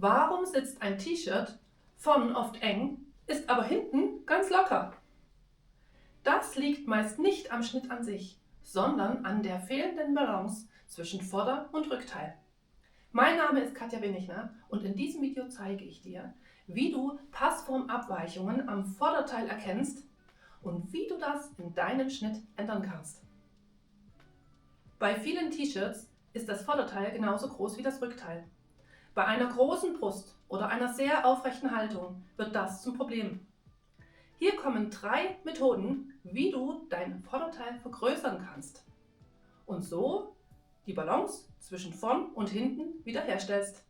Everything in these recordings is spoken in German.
Warum sitzt ein T-Shirt vorn oft eng, ist aber hinten ganz locker? Das liegt meist nicht am Schnitt an sich, sondern an der fehlenden Balance zwischen Vorder- und Rückteil. Mein Name ist Katja Wenichner und in diesem Video zeige ich dir, wie du Passformabweichungen am Vorderteil erkennst und wie du das in deinem Schnitt ändern kannst. Bei vielen T-Shirts ist das Vorderteil genauso groß wie das Rückteil. Bei einer großen Brust oder einer sehr aufrechten Haltung wird das zum Problem. Hier kommen 3 Methoden, wie du dein Vorderteil vergrößern kannst und so die Balance zwischen vorn und hinten wiederherstellst.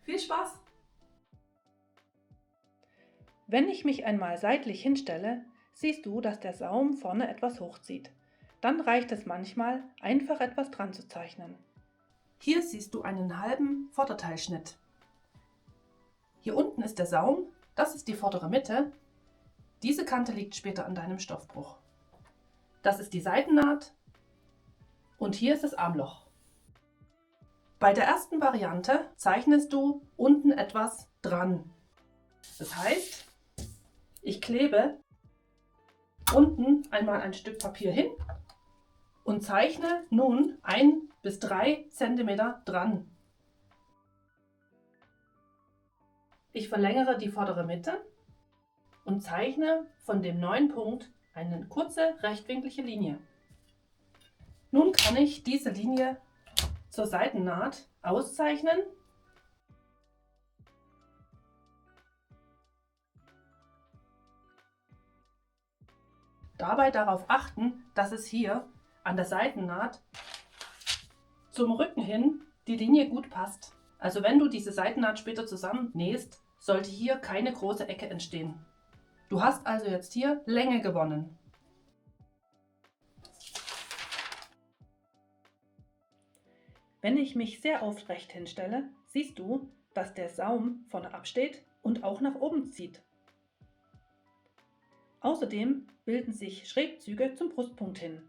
Viel Spaß! Wenn ich mich einmal seitlich hinstelle, siehst du, dass der Saum vorne etwas hochzieht. Dann reicht es manchmal, einfach etwas dran zu zeichnen. Hier siehst du einen halben Vorderteilschnitt. Hier unten ist der Saum, das ist die vordere Mitte. Diese Kante liegt später an deinem Stoffbruch. Das ist die Seitennaht und hier ist das Armloch. Bei der ersten Variante zeichnest du unten etwas dran. Das heißt, ich klebe unten einmal ein Stück Papier hin und zeichne nun 1 bis 3 cm dran. Ich verlängere die vordere Mitte und zeichne von dem neuen Punkt eine kurze rechtwinklige Linie. Nun kann ich diese Linie zur Seitennaht auszeichnen. Dabei darauf achten, dass es hier an der Seitennaht zum Rücken hin die Linie gut passt. Also wenn du diese Seitennaht später zusammennähst, sollte hier keine große Ecke entstehen. Du hast also jetzt hier Länge gewonnen. Wenn ich mich sehr aufrecht hinstelle, siehst du, dass der Saum vorne absteht und auch nach oben zieht. Außerdem bilden sich Schrägzüge zum Brustpunkt hin.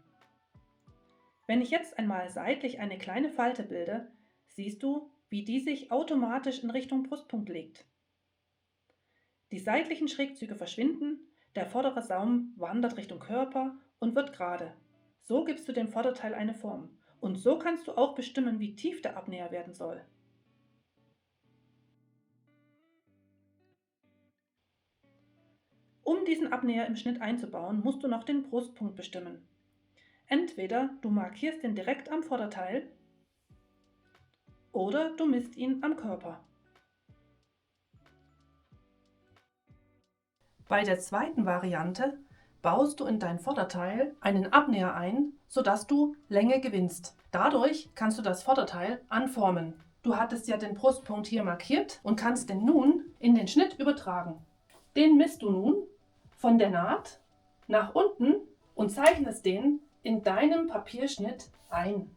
Wenn ich jetzt einmal seitlich eine kleine Falte bilde, siehst du, wie die sich automatisch in Richtung Brustpunkt legt. Die seitlichen Schrägzüge verschwinden, der vordere Saum wandert Richtung Körper und wird gerade. So gibst du dem Vorderteil eine Form. Und so kannst du auch bestimmen, wie tief der Abnäher werden soll. Um diesen Abnäher im Schnitt einzubauen, musst du noch den Brustpunkt bestimmen. Entweder du markierst den direkt am Vorderteil oder du misst ihn am Körper. Bei der zweiten Variante baust du in dein Vorderteil einen Abnäher ein, sodass du Länge gewinnst. Dadurch kannst du das Vorderteil anformen. Du hattest ja den Brustpunkt hier markiert und kannst den nun in den Schnitt übertragen. Den misst du nun von der Naht nach unten und zeichnest den in deinem Papierschnitt ein.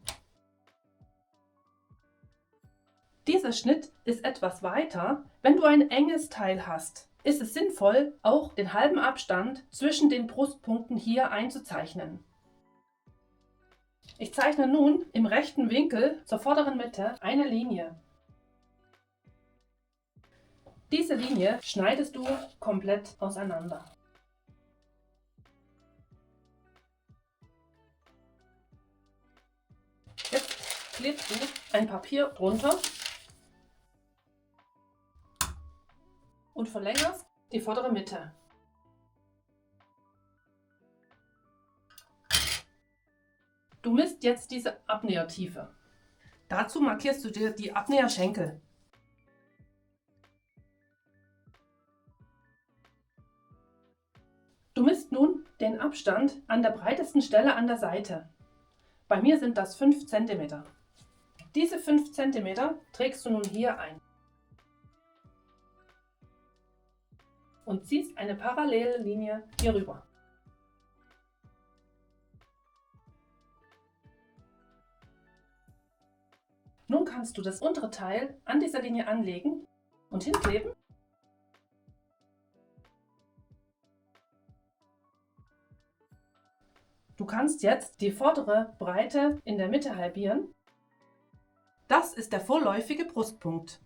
Dieser Schnitt ist etwas weiter, wenn du ein enges Teil hast. Ist es sinnvoll, auch den halben Abstand zwischen den Brustpunkten hier einzuzeichnen. Ich zeichne nun im rechten Winkel zur vorderen Mitte eine Linie. Diese Linie schneidest du komplett auseinander. Jetzt klebst du ein Papier drunter und verlängerst die vordere Mitte. Du misst jetzt diese Abnähertiefe. Dazu markierst du dir die Abnäherschenkel. Du misst nun den Abstand an der breitesten Stelle an der Seite. Bei mir sind das 5 cm. Diese 5 cm trägst du nun hier ein und ziehst eine parallele Linie hier rüber. Nun kannst du das untere Teil an dieser Linie anlegen und hinkleben. Du kannst jetzt die vordere Breite in der Mitte halbieren. Das ist der vorläufige Brustpunkt.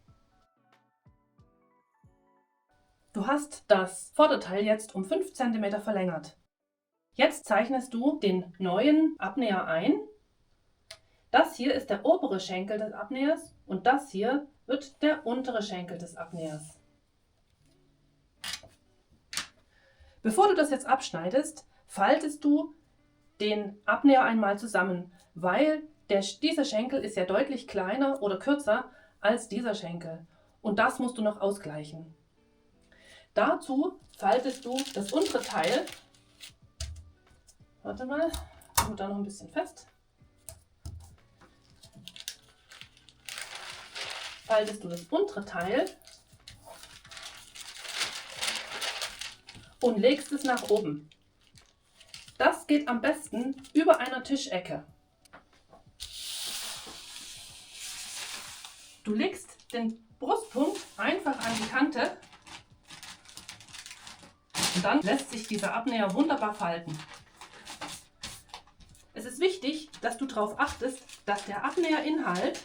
Du hast das Vorderteil jetzt um 5 cm verlängert. Jetzt zeichnest du den neuen Abnäher ein. Das hier ist der obere Schenkel des Abnähers und das hier wird der untere Schenkel des Abnähers. Bevor du das jetzt abschneidest, faltest du den Abnäher einmal zusammen, weil dieser Schenkel ist ja deutlich kleiner oder kürzer als dieser Schenkel und das musst du noch ausgleichen. Dazu faltest du das untere Teil, warte mal, ich mache da noch ein bisschen fest, faltest du das untere Teil und legst es nach oben. Das geht am besten über einer Tischecke. Du legst den Brustpunkt einfach an die Kante und dann lässt sich dieser Abnäher wunderbar falten. Es ist wichtig, dass du darauf achtest, dass der Abnäherinhalt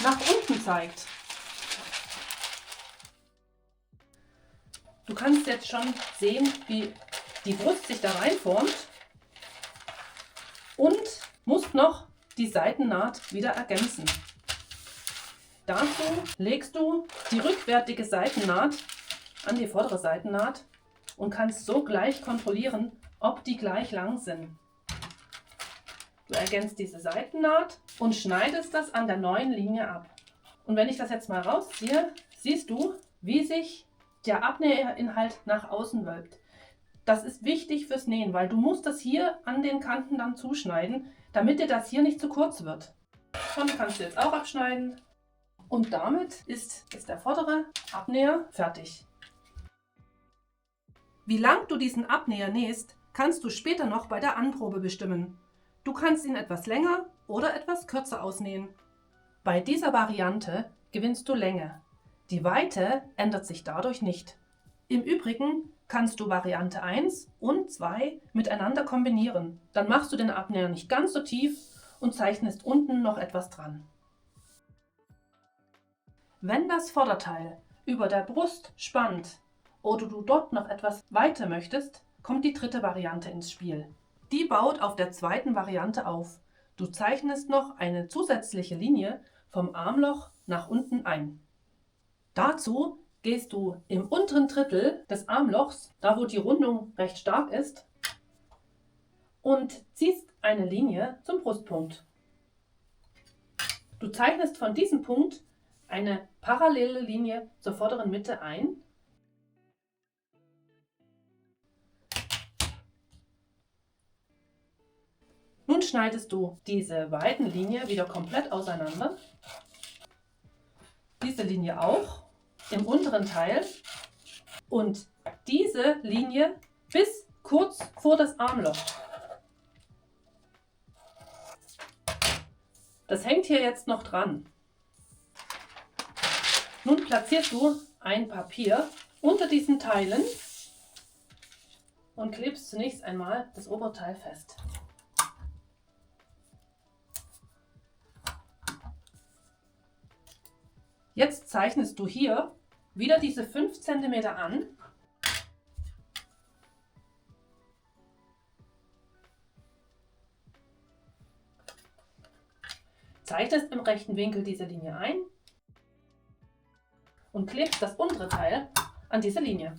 nach unten zeigt. Du kannst jetzt schon sehen, wie die Brust sich da reinformt und musst noch die Seitennaht wieder ergänzen. Dazu legst du die rückwärtige Seitennaht an die vordere Seitennaht und kannst so gleich kontrollieren, ob die gleich lang sind. Du ergänzt diese Seitennaht und schneidest das an der neuen Linie ab. Und wenn ich das jetzt mal rausziehe, siehst du, wie sich der Abnäherinhalt nach außen wölbt. Das ist wichtig fürs Nähen, weil du musst das hier an den Kanten dann zuschneiden, damit dir das hier nicht zu kurz wird. Und kannst du jetzt auch abschneiden. Und damit ist der vordere Abnäher fertig. Wie lang du diesen Abnäher nähst, kannst du später noch bei der Anprobe bestimmen. Du kannst ihn etwas länger oder etwas kürzer ausnähen. Bei dieser Variante gewinnst du Länge. Die Weite ändert sich dadurch nicht. Im Übrigen kannst du Variante 1 und 2 miteinander kombinieren. Dann machst du den Abnäher nicht ganz so tief und zeichnest unten noch etwas dran. Wenn das Vorderteil über der Brust spannt oder du dort noch etwas weiter möchtest, kommt die dritte Variante ins Spiel. Die baut auf der zweiten Variante auf. Du zeichnest noch eine zusätzliche Linie vom Armloch nach unten ein. Dazu gehst du im unteren Drittel des Armlochs, da wo die Rundung recht stark ist, und ziehst eine Linie zum Brustpunkt. Du zeichnest von diesem Punkt eine parallele Linie zur vorderen Mitte ein. Nun schneidest du diese Weitenlinie wieder komplett auseinander. Diese Linie auch im unteren Teil und diese Linie bis kurz vor das Armloch. Das hängt hier jetzt noch dran. Nun platzierst du ein Papier unter diesen Teilen und klebst zunächst einmal das Oberteil fest. Jetzt zeichnest du hier wieder diese 5 cm an. Zeichnest im rechten Winkel diese Linie ein und klebst das untere Teil an diese Linie.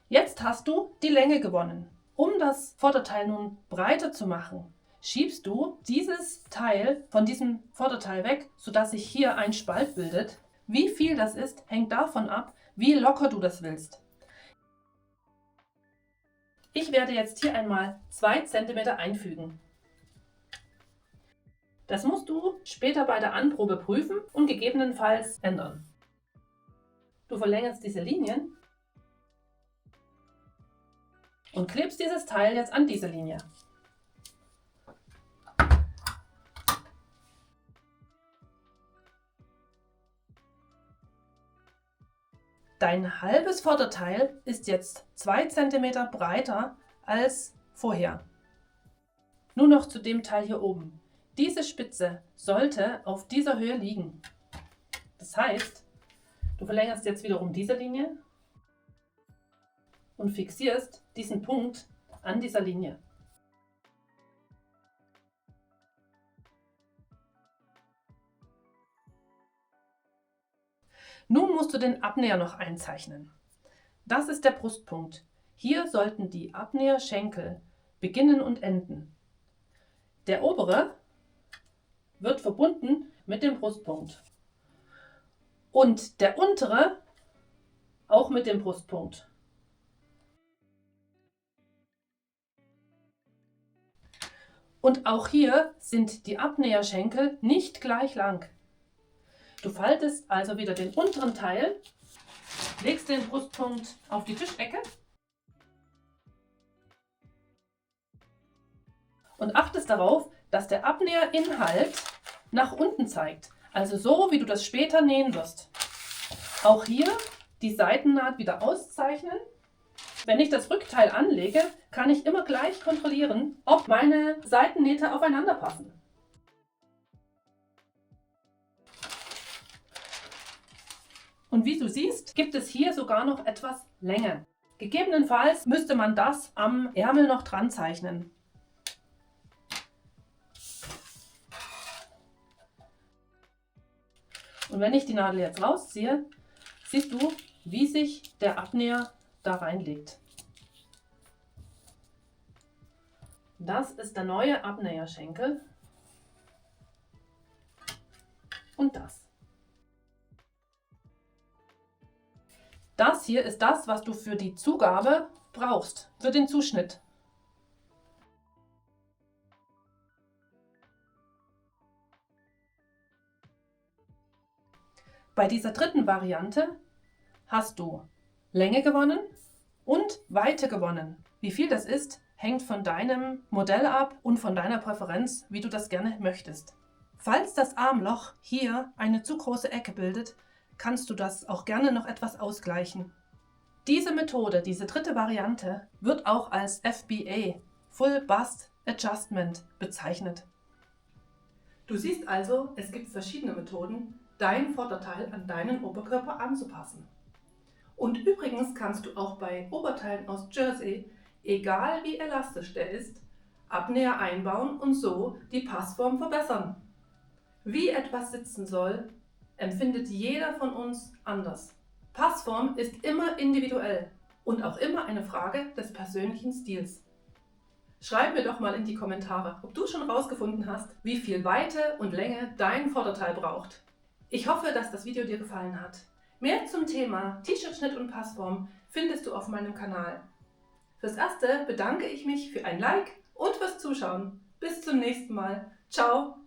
Jetzt hast du die Länge gewonnen. Um das Vorderteil nun breiter zu machen, schiebst du dieses Teil von diesem Vorderteil weg, sodass sich hier ein Spalt bildet. Wie viel das ist, hängt davon ab, wie locker du das willst. Ich werde jetzt hier einmal 2 cm einfügen. Das musst du später bei der Anprobe prüfen und gegebenenfalls ändern. Du verlängerst diese Linien und klebst dieses Teil jetzt an diese Linie. Dein halbes Vorderteil ist jetzt 2 cm breiter als vorher. Nur noch zu dem Teil hier oben. Diese Spitze sollte auf dieser Höhe liegen. Das heißt, Du verlängerst jetzt wiederum diese Linie und fixierst diesen Punkt an dieser Linie. Nun musst du den Abnäher noch einzeichnen. Das ist der Brustpunkt. Hier sollten die Abnäherschenkel beginnen und enden. Der obere wird verbunden mit dem Brustpunkt und der untere auch mit dem Brustpunkt. Und auch hier sind die Abnäherschenkel nicht gleich lang. Du faltest also wieder den unteren Teil, legst den Brustpunkt auf die Tischecke und achtest darauf, dass der Abnäherinhalt nach unten zeigt, also so, wie du das später nähen wirst. Auch hier die Seitennaht wieder auszeichnen. Wenn ich das Rückteil anlege, kann ich immer gleich kontrollieren, ob meine Seitennähte aufeinander passen. Und wie du siehst, gibt es hier sogar noch etwas Länge. Gegebenenfalls müsste man das am Ärmel noch dran zeichnen. Und wenn ich die Nadel jetzt rausziehe, siehst du, wie sich der Abnäher da reinlegt. Das ist der neue Abnäherschenkel. Und das. Das hier ist das, was du für die Zugabe brauchst, für den Zuschnitt. Bei dieser dritten Variante hast du Länge gewonnen und Weite gewonnen. Wie viel das ist, hängt von deinem Modell ab und von deiner Präferenz, wie du das gerne möchtest. Falls das Armloch hier eine zu große Ecke bildet, kannst du das auch gerne noch etwas ausgleichen. Diese Methode, diese dritte Variante, wird auch als FBA, Full Bust Adjustment, bezeichnet. Du siehst also, es gibt verschiedene Methoden, dein Vorderteil an deinen Oberkörper anzupassen. Und übrigens kannst du auch bei Oberteilen aus Jersey, egal wie elastisch der ist, Abnäher einbauen und so die Passform verbessern. Wie etwas sitzen soll, empfindet jeder von uns anders. Passform ist immer individuell und auch immer eine Frage des persönlichen Stils. Schreib mir doch mal in die Kommentare, ob du schon rausgefunden hast, wie viel Weite und Länge dein Vorderteil braucht. Ich hoffe, dass das Video dir gefallen hat. Mehr zum Thema T-Shirt-Schnitt und Passform findest du auf meinem Kanal. Fürs Erste bedanke ich mich für ein Like und fürs Zuschauen. Bis zum nächsten Mal. Ciao!